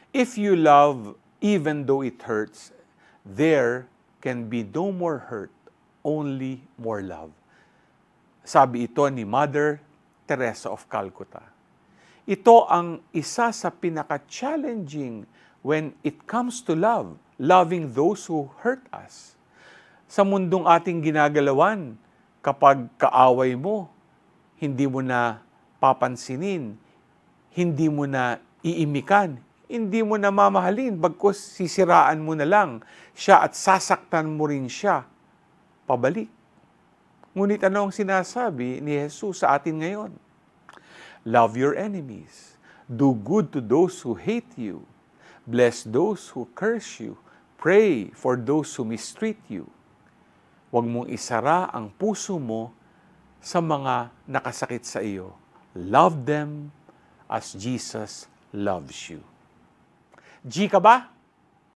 If you love even though it hurts, there can be no more hurt, only more love. Sabi ito ni Mother Teresa of Calcutta. Ito ang isa sa pinaka-challenging when it comes to love, loving those who hurt us. Sa mundong ating ginagalawan, kapag kaaway mo, hindi mo na papansinin, hindi mo na iimikan, hindi mo na mamahalin, bagkus sisiraan mo na lang siya at sasaktan mo rin siya pabalik. Ngunit ano ang sinasabi ni Jesus sa atin ngayon? Love your enemies. Do good to those who hate you. Bless those who curse you. Pray for those who mistreat you. Huwag mong isara ang puso mo sa mga nakasakit sa iyo. Love them as Jesus loves you. G ka ba?